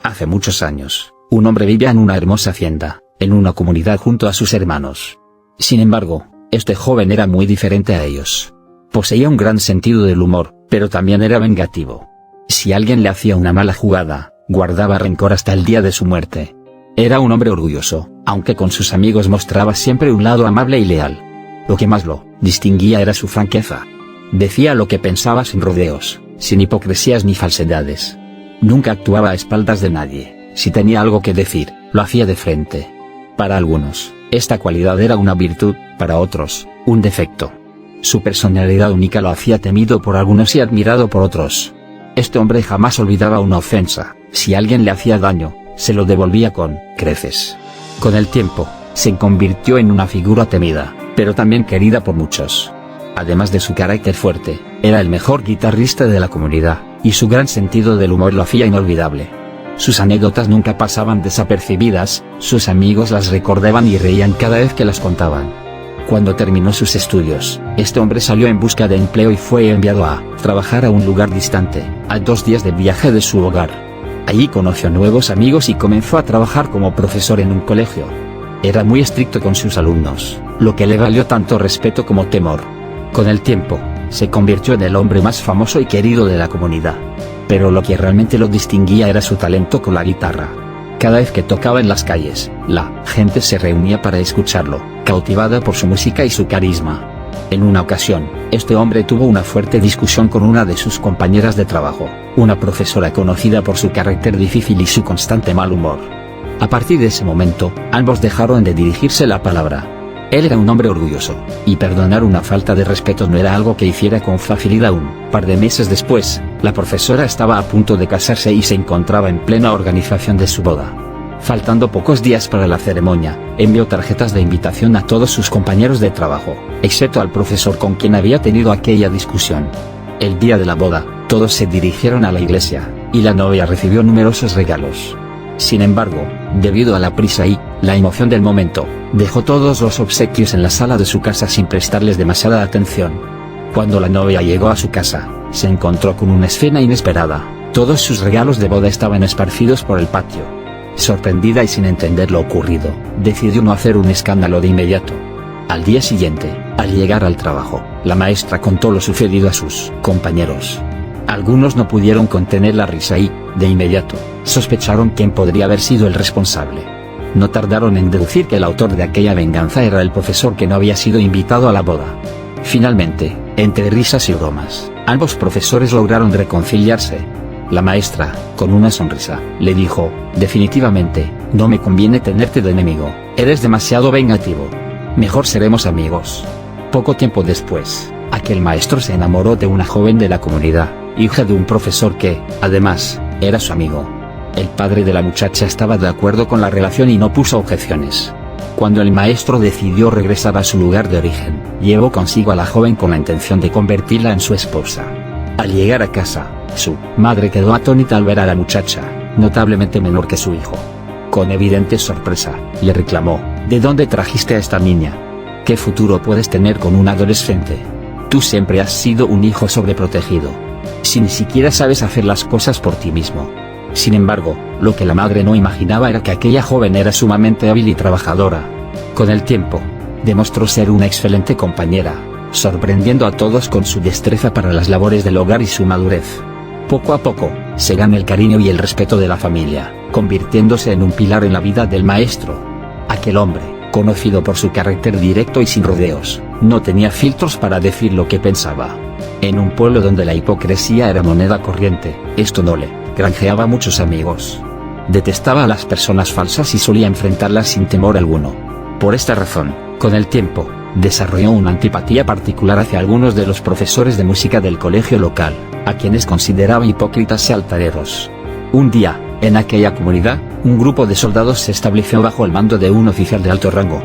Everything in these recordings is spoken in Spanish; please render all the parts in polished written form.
Hace muchos años, un hombre vivía en una hermosa hacienda, en una comunidad junto a sus hermanos. Sin embargo, este joven era muy diferente a ellos. Poseía un gran sentido del humor, pero también era vengativo. Si alguien le hacía una mala jugada, guardaba rencor hasta el día de su muerte. Era un hombre orgulloso, aunque con sus amigos mostraba siempre un lado amable y leal. Lo que más lo distinguía era su franqueza. Decía lo que pensaba sin rodeos, sin hipocresías ni falsedades. Nunca actuaba a espaldas de nadie. Si tenía algo que decir, lo hacía de frente. Para algunos, esta cualidad era una virtud, para otros, un defecto. Su personalidad única lo hacía temido por algunos y admirado por otros. Este hombre jamás olvidaba una ofensa. Si alguien le hacía daño, se lo devolvía con creces. Con el tiempo, se convirtió en una figura temida, pero también querida por muchos. Además de su carácter fuerte, era el mejor guitarrista de la comunidad, y su gran sentido del humor lo hacía inolvidable. Sus anécdotas nunca pasaban desapercibidas, sus amigos las recordaban y reían cada vez que las contaban. Cuando terminó sus estudios, este hombre salió en busca de empleo y fue enviado a trabajar a un lugar distante, a 2 días de viaje de su hogar. Allí conoció nuevos amigos y comenzó a trabajar como profesor en un colegio. Era muy estricto con sus alumnos, lo que le valió tanto respeto como temor. Con el tiempo, se convirtió en el hombre más famoso y querido de la comunidad. Pero lo que realmente lo distinguía era su talento con la guitarra. Cada vez que tocaba en las calles, la gente se reunía para escucharlo, cautivada por su música y su carisma. En una ocasión, este hombre tuvo una fuerte discusión con una de sus compañeras de trabajo, una profesora conocida por su carácter difícil y su constante mal humor. A partir de ese momento, ambos dejaron de dirigirse la palabra. Él era un hombre orgulloso, y perdonar una falta de respeto no era algo que hiciera con facilidad. Un par de meses después, la profesora estaba a punto de casarse y se encontraba en plena organización de su boda. Faltando pocos días para la ceremonia, envió tarjetas de invitación a todos sus compañeros de trabajo, excepto al profesor con quien había tenido aquella discusión. El día de la boda, todos se dirigieron a la iglesia, y la novia recibió numerosos regalos. Sin embargo, debido a la prisa y la emoción del momento, dejó todos los obsequios en la sala de su casa sin prestarles demasiada atención. Cuando la novia llegó a su casa, se encontró con una escena inesperada. Todos sus regalos de boda estaban esparcidos por el patio. Sorprendida y sin entender lo ocurrido, decidió no hacer un escándalo de inmediato. Al día siguiente, al llegar al trabajo, la maestra contó lo sucedido a sus compañeros. Algunos no pudieron contener la risa y, de inmediato, sospecharon quién podría haber sido el responsable. No tardaron en deducir que el autor de aquella venganza era el profesor que no había sido invitado a la boda. Finalmente, entre risas y bromas, ambos profesores lograron reconciliarse. La maestra, con una sonrisa, le dijo: definitivamente, no me conviene tenerte de enemigo, eres demasiado vengativo. Mejor seremos amigos. Poco tiempo después, aquel maestro se enamoró de una joven de la comunidad, hija de un profesor que, además, era su amigo. El padre de la muchacha estaba de acuerdo con la relación y no puso objeciones. Cuando el maestro decidió regresar a su lugar de origen, llevó consigo a la joven con la intención de convertirla en su esposa. Al llegar a casa, su madre quedó atónita al ver a la muchacha, notablemente menor que su hijo. Con evidente sorpresa, le reclamó: ¿de dónde trajiste a esta niña? ¿Qué futuro puedes tener con un adolescente? Tú siempre has sido un hijo sobreprotegido. Si ni siquiera sabes hacer las cosas por ti mismo. Sin embargo, lo que la madre no imaginaba era que aquella joven era sumamente hábil y trabajadora. Con el tiempo, demostró ser una excelente compañera, sorprendiendo a todos con su destreza para las labores del hogar y su madurez. Poco a poco, se gana el cariño y el respeto de la familia, convirtiéndose en un pilar en la vida del maestro. Aquel hombre, conocido por su carácter directo y sin rodeos, no tenía filtros para decir lo que pensaba. En un pueblo donde la hipocresía era moneda corriente, esto no le granjeaba muchos amigos. Detestaba a las personas falsas y solía enfrentarlas sin temor alguno. Por esta razón, con el tiempo, desarrolló una antipatía particular hacia algunos de los profesores de música del colegio local, a quienes consideraba hipócritas y altaneros. Un día, en aquella comunidad, un grupo de soldados se estableció bajo el mando de un oficial de alto rango.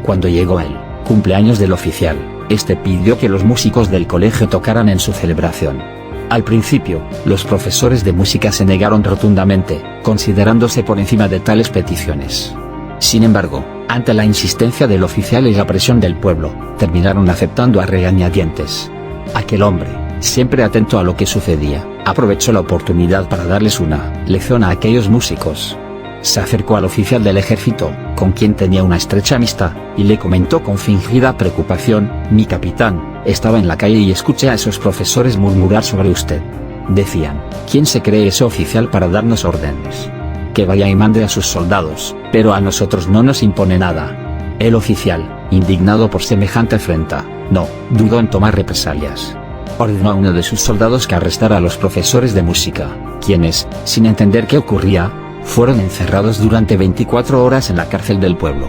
Cuando llegó el cumpleaños del oficial, este pidió que los músicos del colegio tocaran en su celebración. Al principio, los profesores de música se negaron rotundamente, considerándose por encima de tales peticiones. Sin embargo, ante la insistencia del oficial y la presión del pueblo, terminaron aceptando a regañadientes. Aquel hombre, siempre atento a lo que sucedía, aprovechó la oportunidad para darles una lección a aquellos músicos. Se acercó al oficial del ejército, con quien tenía una estrecha amistad, y le comentó con fingida preocupación: «Mi capitán, estaba en la calle y escuché a esos profesores murmurar sobre usted. Decían, ¿quién se cree ese oficial para darnos órdenes? Que vaya y mande a sus soldados, pero a nosotros no nos impone nada». El oficial, indignado por semejante afrenta, no dudó en tomar represalias. Ordenó a uno de sus soldados que arrestara a los profesores de música, quienes, sin entender qué ocurría, fueron encerrados durante 24 horas en la cárcel del pueblo.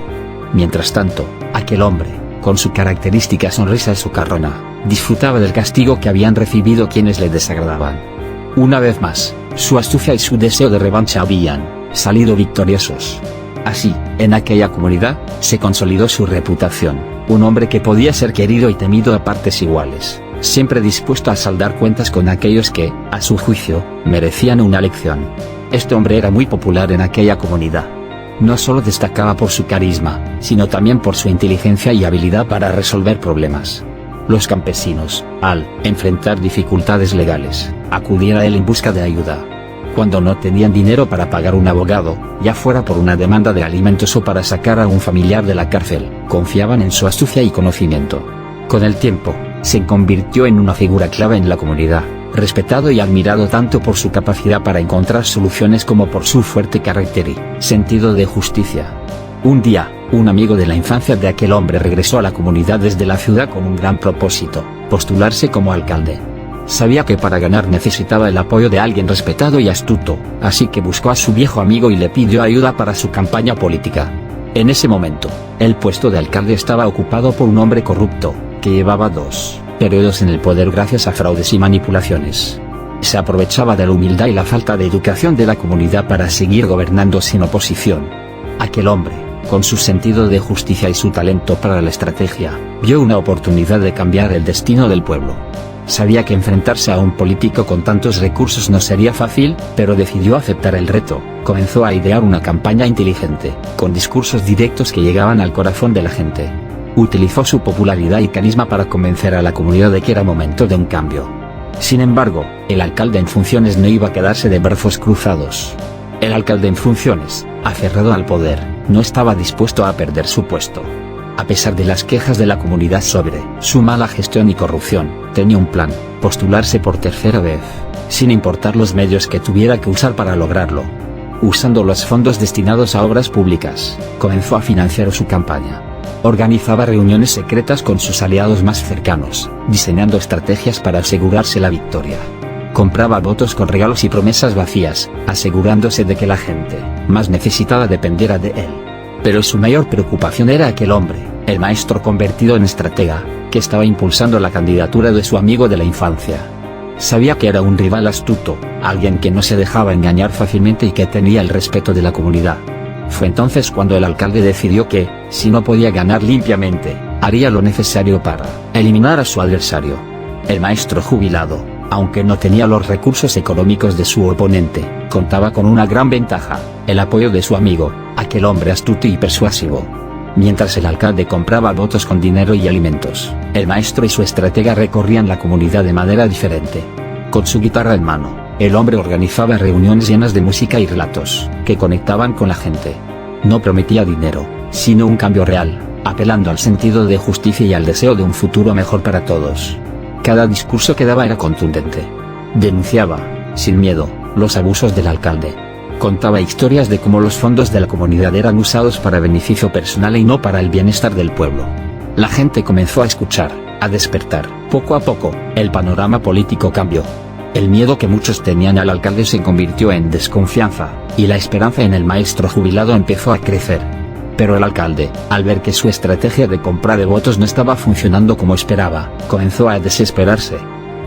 Mientras tanto, aquel hombre, con su característica sonrisa socarrona, disfrutaba del castigo que habían recibido quienes le desagradaban. Una vez más, su astucia y su deseo de revancha habían salido victoriosos. Así, en aquella comunidad, se consolidó su reputación, un hombre que podía ser querido y temido a partes iguales, siempre dispuesto a saldar cuentas con aquellos que, a su juicio, merecían una lección. Este hombre era muy popular en aquella comunidad. No solo destacaba por su carisma, sino también por su inteligencia y habilidad para resolver problemas. Los campesinos, al enfrentar dificultades legales, acudían a él en busca de ayuda. Cuando no tenían dinero para pagar un abogado, ya fuera por una demanda de alimentos o para sacar a un familiar de la cárcel, confiaban en su astucia y conocimiento. Con el tiempo, se convirtió en una figura clave en la comunidad, respetado y admirado tanto por su capacidad para encontrar soluciones como por su fuerte carácter y sentido de justicia. Un día, un amigo de la infancia de aquel hombre regresó a la comunidad desde la ciudad con un gran propósito: postularse como alcalde. Sabía que para ganar necesitaba el apoyo de alguien respetado y astuto, así que buscó a su viejo amigo y le pidió ayuda para su campaña política. En ese momento, el puesto de alcalde estaba ocupado por un hombre corrupto, que llevaba 2 periodos en el poder gracias a fraudes y manipulaciones. Se aprovechaba de la humildad y la falta de educación de la comunidad para seguir gobernando sin oposición. Aquel hombre, con su sentido de justicia y su talento para la estrategia, vio una oportunidad de cambiar el destino del pueblo. Sabía que enfrentarse a un político con tantos recursos no sería fácil, pero decidió aceptar el reto. Comenzó a idear una campaña inteligente, con discursos directos que llegaban al corazón de la gente. Utilizó su popularidad y carisma para convencer a la comunidad de que era momento de un cambio. Sin embargo, el alcalde en funciones no iba a quedarse de brazos cruzados. El alcalde en funciones, aferrado al poder, no estaba dispuesto a perder su puesto. A pesar de las quejas de la comunidad sobre su mala gestión y corrupción, tenía un plan: postularse por tercera vez, sin importar los medios que tuviera que usar para lograrlo. Usando los fondos destinados a obras públicas, comenzó a financiar su campaña. Organizaba reuniones secretas con sus aliados más cercanos, diseñando estrategias para asegurarse la victoria. Compraba votos con regalos y promesas vacías, asegurándose de que la gente más necesitada dependiera de él. Pero su mayor preocupación era aquel hombre, el maestro convertido en estratega, que estaba impulsando la candidatura de su amigo de la infancia. Sabía que era un rival astuto, alguien que no se dejaba engañar fácilmente y que tenía el respeto de la comunidad. Fue entonces cuando el alcalde decidió que, si no podía ganar limpiamente, haría lo necesario para eliminar a su adversario. El maestro jubilado, aunque no tenía los recursos económicos de su oponente, contaba con una gran ventaja: el apoyo de su amigo, aquel hombre astuto y persuasivo. Mientras el alcalde compraba votos con dinero y alimentos, el maestro y su estratega recorrían la comunidad de manera diferente. Con su guitarra en mano, el hombre organizaba reuniones llenas de música y relatos, que conectaban con la gente. No prometía dinero, sino un cambio real, apelando al sentido de justicia y al deseo de un futuro mejor para todos. Cada discurso que daba era contundente. Denunciaba, sin miedo, los abusos del alcalde. Contaba historias de cómo los fondos de la comunidad eran usados para beneficio personal y no para el bienestar del pueblo. La gente comenzó a escuchar, a despertar. Poco a poco, el panorama político cambió. El miedo que muchos tenían al alcalde se convirtió en desconfianza, y la esperanza en el maestro jubilado empezó a crecer. Pero el alcalde, al ver que su estrategia de compra de votos no estaba funcionando como esperaba, comenzó a desesperarse.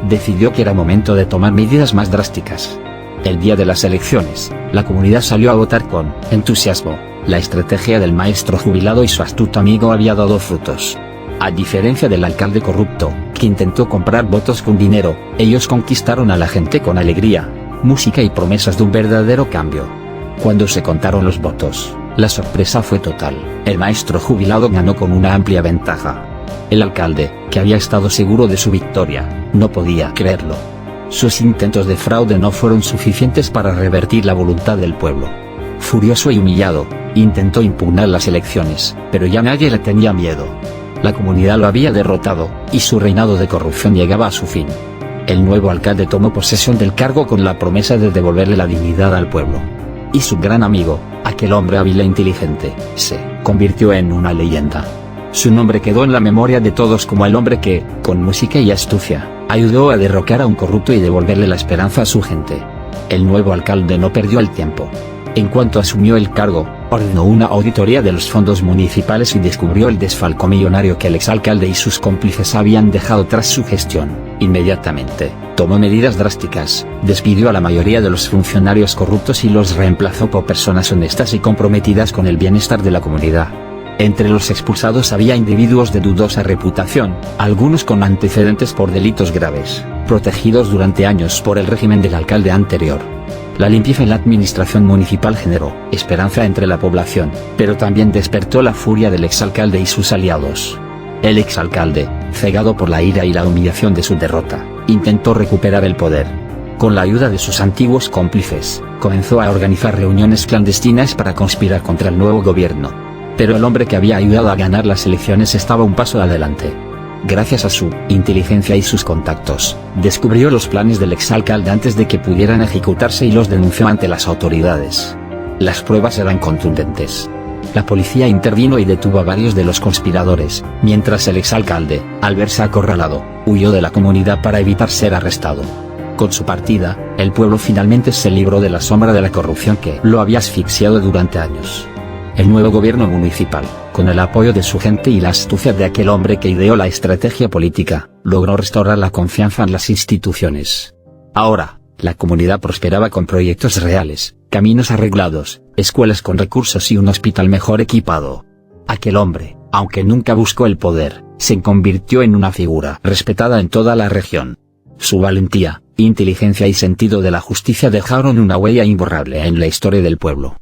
Decidió que era momento de tomar medidas más drásticas. El día de las elecciones, la comunidad salió a votar con entusiasmo. La estrategia del maestro jubilado y su astuto amigo había dado frutos. A diferencia del alcalde corrupto, que intentó comprar votos con dinero, ellos conquistaron a la gente con alegría, música y promesas de un verdadero cambio. Cuando se contaron los votos, la sorpresa fue total: el maestro jubilado ganó con una amplia ventaja. El alcalde, que había estado seguro de su victoria, No podía creerlo. Sus intentos de fraude no fueron suficientes para revertir la voluntad del pueblo. Furioso y humillado, intentó impugnar las elecciones, pero ya nadie le tenía miedo. La comunidad lo había derrotado, y su reinado de corrupción llegaba a su fin. El nuevo alcalde tomó posesión del cargo con la promesa de devolverle la dignidad al pueblo. Y su gran amigo, aquel hombre hábil e inteligente, se convirtió en una leyenda. Su nombre quedó en la memoria de todos como el hombre que, con música y astucia, ayudó a derrocar a un corrupto y devolverle la esperanza a su gente. El nuevo alcalde no perdió el tiempo. En cuanto asumió el cargo, ordenó una auditoría de los fondos municipales y descubrió el desfalco millonario que el exalcalde y sus cómplices habían dejado tras su gestión. Inmediatamente, tomó medidas drásticas, despidió a la mayoría de los funcionarios corruptos y los reemplazó por personas honestas y comprometidas con el bienestar de la comunidad. Entre los expulsados había individuos de dudosa reputación, algunos con antecedentes por delitos graves, protegidos durante años por el régimen del alcalde anterior. La limpieza en la administración municipal generó esperanza entre la población, pero también despertó la furia del exalcalde y sus aliados. El exalcalde, cegado por la ira y la humillación de su derrota, intentó recuperar el poder. Con la ayuda de sus antiguos cómplices, comenzó a organizar reuniones clandestinas para conspirar contra el nuevo gobierno. Pero el hombre que había ayudado a ganar las elecciones estaba un paso adelante. Gracias a su inteligencia y sus contactos, descubrió los planes del exalcalde antes de que pudieran ejecutarse y los denunció ante las autoridades. Las pruebas eran contundentes. La policía intervino y detuvo a varios de los conspiradores, mientras el exalcalde, al verse acorralado, huyó de la comunidad para evitar ser arrestado. Con su partida, el pueblo finalmente se libró de la sombra de la corrupción que lo había asfixiado durante años. El nuevo gobierno municipal, con el apoyo de su gente y la astucia de aquel hombre que ideó la estrategia política, logró restaurar la confianza en las instituciones. Ahora, la comunidad prosperaba con proyectos reales, caminos arreglados, escuelas con recursos y un hospital mejor equipado. Aquel hombre, aunque nunca buscó el poder, se convirtió en una figura respetada en toda la región. Su valentía, inteligencia y sentido de la justicia dejaron una huella imborrable en la historia del pueblo.